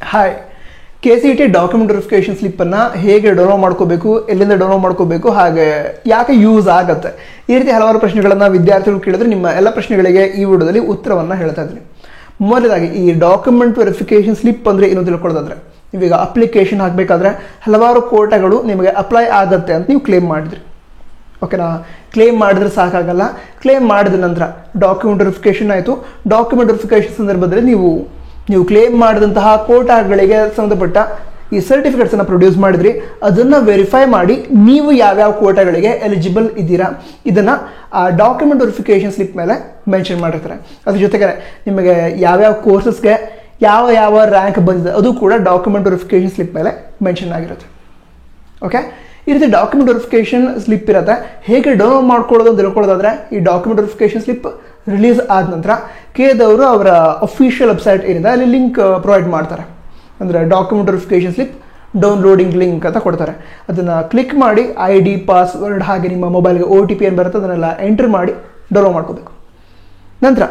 Hi, KCET document verification ಸ್ಲಿಪ್ಪನ್ನು ಹೇಗೆ download ಮಾಡ್ಕೋಬೇಕು, ಎಲ್ಲಿಂದ ಡೌನ್ಲೋಡ್ ಮಾಡ್ಕೋಬೇಕು, ಹಾಗೆ ಯಾಕೆ ಯೂಸ್ ಆಗುತ್ತೆ, ಈ ರೀತಿ ಹಲವಾರು ಪ್ರಶ್ನೆಗಳನ್ನು ವಿದ್ಯಾರ್ಥಿಗಳು ಕೇಳಿದ್ರೆ ನಿಮ್ಮ ಎಲ್ಲ ಪ್ರಶ್ನೆಗಳಿಗೆ ಈ ವಿಡಿಯೋದಲ್ಲಿ ಉತ್ತರವನ್ನು ಹೇಳ್ತಾ ಇದ್ದೀನಿ. ಮೊದಲಾಗಿ ಈ ಡಾಕ್ಯುಮೆಂಟ್ ವೆರಿಫಿಕೇಷನ್ ಸ್ಲಿಪ್ ಅಂದರೆ ಏನು ತಿಳ್ಕೊಳ್ಳೋದಾದ್ರೆ, ನೀವೀಗ ಅಪ್ಲಿಕೇಶನ್ ಹಾಕಬೇಕಾದ್ರೆ ಹಲವಾರು ಕೋಟಾಗಳು ನಿಮಗೆ ಅಪ್ಲೈ ಆಗುತ್ತೆ ಅಂತ ನೀವು ಕ್ಲೇಮ್ ಮಾಡಿದ್ರಿ. ಓಕೆನಾ? ಕ್ಲೇಮ್ ಮಾಡಿದ್ರೆ ಸಾಕಾಗಲ್ಲ. ಕ್ಲೇಮ್ ಮಾಡಿದ ನಂತರ ಡಾಕ್ಯುಮೆಂಟ್ ವೆರಿಫಿಕೇಷನ್ ಆಯಿತು. ಡಾಕ್ಯುಮೆಂಟ್ ವೆರಿಫಿಕೇಷನ್ ಸಂದರ್ಭದಲ್ಲಿ ನೀವು ಕ್ಲೇಮ್ ಮಾಡಿದಂತಹ ಕೋಟಾಗಳಿಗೆ ಸಂಬಂಧಪಟ್ಟ ಈ ಸರ್ಟಿಫಿಕೇಟ್ಸನ್ನು ಪ್ರೊಡ್ಯೂಸ್ ಮಾಡಿದ್ರಿ. ಅದನ್ನು ವೆರಿಫೈ ಮಾಡಿ ನೀವು ಯಾವ್ಯಾವ ಕೋಟಾಗಳಿಗೆ ಎಲಿಜಿಬಲ್ ಇದ್ದೀರಾ ಇದನ್ನು ಆ ಡಾಕ್ಯುಮೆಂಟ್ ವೆರಿಫಿಕೇಷನ್ ಸ್ಲಿಪ್ ಮೇಲೆ ಮೆನ್ಷನ್ ಮಾಡಿರ್ತಾರೆ. ಅದ್ರ ಜೊತೆಗೆ ನಿಮಗೆ ಯಾವ್ಯಾವ ಕೋರ್ಸಸ್ಗೆ ಯಾವ ರ್ಯಾಂಕ್ ಬಂದಿದೆ ಅದು ಕೂಡ ಡಾಕ್ಯುಮೆಂಟ್ ವೆರಿಫಿಕೇಷನ್ ಸ್ಲಿಪ್ ಮೇಲೆ ಮೆನ್ಷನ್ ಆಗಿರುತ್ತೆ. ಓಕೆ, ಈ ರೀತಿ ಡಾಕ್ಯುಮೆಂಟ್ ವೆರಿಫಿಕೇಷನ್ ಸ್ಲಿಪ್ ಇರುತ್ತೆ. ಹೇಗೆ ಡೌನ್ಲೋಡ್ ಮಾಡ್ಕೊಳ್ಳೋದು ಅಂತ ತಿಳ್ಕೊಳ್ಳೋದಾದ್ರೆ, ಈ ಡಾಕ್ಯುಮೆಂಟ್ ವೆರಿಫಿಕೇಷನ್ ಸ್ಲಿಪ್ ರಿಲೀಸ್ ಆದ ನಂತರ KEDವರು ಅವರ ಅಫಿಷಿಯಲ್ ವೆಬ್ಸೈಟ್ ಏನಿದೆ ಅಲ್ಲಿ ಲಿಂಕ್ ಪ್ರೊವೈಡ್ ಮಾಡ್ತಾರೆ. ಅಂದರೆ document verification slip downloading link ಅಂತ ಕೊಡ್ತಾರೆ. ಅದನ್ನು ಕ್ಲಿಕ್ ಮಾಡಿ ID, ಪಾಸ್ವರ್ಡ್ ಹಾಗೆ ನಿಮ್ಮ ಮೊಬೈಲ್ಗೆ OTP ಏನು ಬರುತ್ತೆ ಅದನ್ನೆಲ್ಲ ಎಂಟ್ರ್ ಮಾಡಿ ಡೌನ್ಲೋಡ್ ಮಾಡ್ಕೋಬೇಕು. ನಂತರ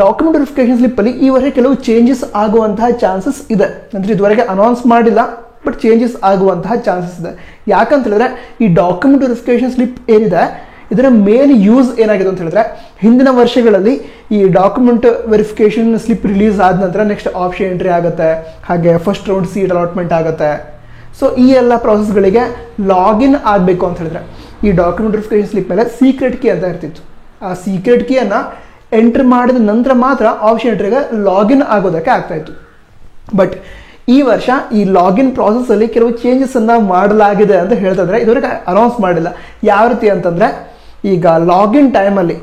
ಡಾಕ್ಯುಮೆಂಟ್ ವೆರಿಫಿಕೇಷನ್ ಸ್ಲಿಪ್ಪಲ್ಲಿ ಈ ವರ್ಷ ಕೆಲವು ಚೇಂಜಸ್ ಆಗುವಂತಹ ಚಾನ್ಸಸ್ ಇದೆ. ಅಂದರೆ ಇದುವರೆಗೆ ಅನೌನ್ಸ್ ಮಾಡಿಲ್ಲ, ಬಟ್ ಚೇಂಜಸ್ ಆಗುವಂತಹ ಚಾನ್ಸಸ್ ಇದೆ. ಯಾಕಂತ ಹೇಳಿದ್ರೆ ಈ ಡಾಕ್ಯುಮೆಂಟ್ ವೆರಿಫಿಕೇಷನ್ ಸ್ಲಿಪ್ ಏನಿದೆ ಇದರ ಮೇನ್ ಯೂಸ್ ಏನಾಗಿದೆ ಅಂತ ಹೇಳಿದ್ರೆ, ಹಿಂದಿನ ವರ್ಷಗಳಲ್ಲಿ ಈ ಡಾಕ್ಯುಮೆಂಟ್ ವೆರಿಫಿಕೇಷನ್ ಸ್ಲಿಪ್ ರಿಲೀಸ್ ಆದ ನಂತರ ನೆಕ್ಸ್ಟ್ ಆಪ್ಷನ್ ಎಂಟ್ರಿ ಆಗುತ್ತೆ, ಹಾಗೆ ಫಸ್ಟ್ ರೌಂಡ್ ಸೀಟ್ ಅಲಾಟ್ಮೆಂಟ್ ಆಗುತ್ತೆ. ಸೊ ಈ ಎಲ್ಲ ಪ್ರಾಸೆಸ್ಗಳಿಗೆ ಲಾಗಿನ್ ಆಗಬೇಕು ಅಂತ ಹೇಳಿದ್ರೆ ಈ ಡಾಕ್ಯುಮೆಂಟ್ ವೆರಿಫಿಕೇಷನ್ ಸ್ಲಿಪ್ ಮೇಲೆ ಸೀಕ್ರೆಟ್ ಕೀ ಅಂತ ಇರ್ತಿತ್ತು. ಆ ಸೀಕ್ರೆಟ್ ಕೀಯನ್ನು ಎಂಟ್ರ್ ಮಾಡಿದ ನಂತರ ಮಾತ್ರ ಆಪ್ಷನ್ ಎಂಟ್ರಿಗೆ ಲಾಗಿನ್ ಆಗೋದಕ್ಕೆ ಆಗ್ತಾಯಿತ್ತು. ಬಟ್ ಈ ವರ್ಷ ಈ ಲಾಗಿನ್ ಪ್ರಾಸೆಸ್ಸಲ್ಲಿ ಕೆಲವು ಚೇಂಜಸನ್ನು ಮಾಡಲಾಗಿದೆ ಅಂತ ಹೇಳ್ತಿದ್ರೆ, ಇದುವರೆಗೆ ಅನೌನ್ಸ್ ಮಾಡಿಲ್ಲ. ಯಾವ ರೀತಿ ಅಂತಂದರೆ, ಈಗ ಲಾಗಿನ್ ಟೈಮಲ್ಲಿ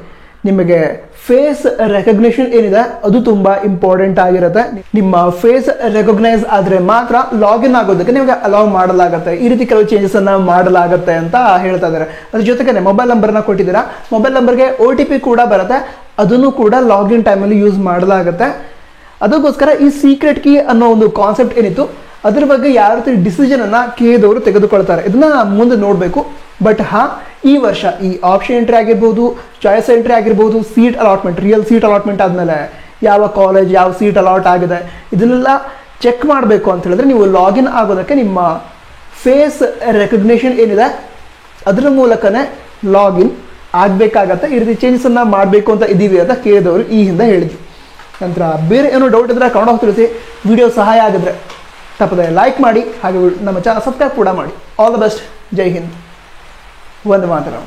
ನಿಮಗೆ ಫೇಸ್ ರೆಕಗ್ನಿಷನ್ ಏನಿದೆ ಅದು ತುಂಬ ಇಂಪಾರ್ಟೆಂಟ್ ಆಗಿರುತ್ತೆ. ನಿಮ್ಮ ಫೇಸ್ ರೆಕಗ್ನೈಸ್ ಆದರೆ ಮಾತ್ರ ಲಾಗಿನ್ ಆಗೋದಕ್ಕೆ ನಿಮಗೆ ಅಲೌ ಮಾಡಲಾಗುತ್ತೆ. ಈ ರೀತಿ ಕೆಲವು ಚೇಂಜಸನ್ನು ಮಾಡಲಾಗುತ್ತೆ ಅಂತ ಹೇಳ್ತಾ ಇದ್ದಾರೆ. ಅದ್ರ ಜೊತೆಗೆ ಮೊಬೈಲ್ ನಂಬರ್ನ ಕೊಟ್ಟಿದ್ದೀರಾ, ಮೊಬೈಲ್ ನಂಬರ್ಗೆ OTP ಕೂಡ ಬರುತ್ತೆ, ಅದನ್ನು ಕೂಡ ಲಾಗಿನ್ ಟೈಮಲ್ಲಿ ಯೂಸ್ ಮಾಡಲಾಗುತ್ತೆ. ಅದಕ್ಕೋಸ್ಕರ ಈ ಸೀಕ್ರೆಟ್ ಕೀ ಅನ್ನೋ ಒಂದು ಕಾನ್ಸೆಪ್ಟ್ ಏನಿತ್ತು ಅದ್ರ ಬಗ್ಗೆ ಯಾವ ರೀತಿ ಡಿಸಿಷನನ್ನು KEDವರು ತೆಗೆದುಕೊಳ್ತಾರೆ ಇದನ್ನ ಮುಂದೆ ನೋಡಬೇಕು. ಬಟ್ ಈ ವರ್ಷ ಈ ಆಪ್ಷನ್ ಎಂಟ್ರಿ ಆಗಿರ್ಬೋದು, ಚಾಯ್ಸ್ ಎಂಟ್ರಿ ಆಗಿರ್ಬೋದು, seat allotment, real seat allotment ಆದಮೇಲೆ ಯಾವ ಕಾಲೇಜ್ ಯಾವ ಸೀಟ್ ಅಲಾಟ್ ಆಗಿದೆ ಇದನ್ನೆಲ್ಲ ಚೆಕ್ ಮಾಡಬೇಕು ಅಂತ ಹೇಳಿದ್ರೆ ನೀವು ಲಾಗಿನ್ ಆಗೋದಕ್ಕೆ ನಿಮ್ಮ ಫೇಸ್ ರೆಕಗ್ನಿಷನ್ ಏನಿದೆ ಅದರ ಮೂಲಕನೇ ಲಾಗಿನ್ ಆಗಬೇಕಾಗತ್ತೆ. ಈ ರೀತಿ ಚೇಂಜಸನ್ನು ಮಾಡಬೇಕು ಅಂತ ಇದ್ದೀವಿ ಅಂತ KEDವರು ಈ ಹಿಂದೆ ಹೇಳಿದ್ರು. ನಂತರ ಬೇರೆ ಏನೋ ಡೌಟ್ ಇದ್ದರೆ ಕನ್ನಡ ತಿಳಿಸಿ. ವಿಡಿಯೋ ಸಹಾಯ ಆಗಿದ್ರೆ ತಪ್ಪದೆ ಲೈಕ್ ಮಾಡಿ, ಹಾಗೆ ನಮ್ಮ ಚಾನಲ್ ಸಬ್ಸ್ಕ್ರೈಬ್ ಕೂಡ ಮಾಡಿ. All the best. Jai Hind. Vande Mataram.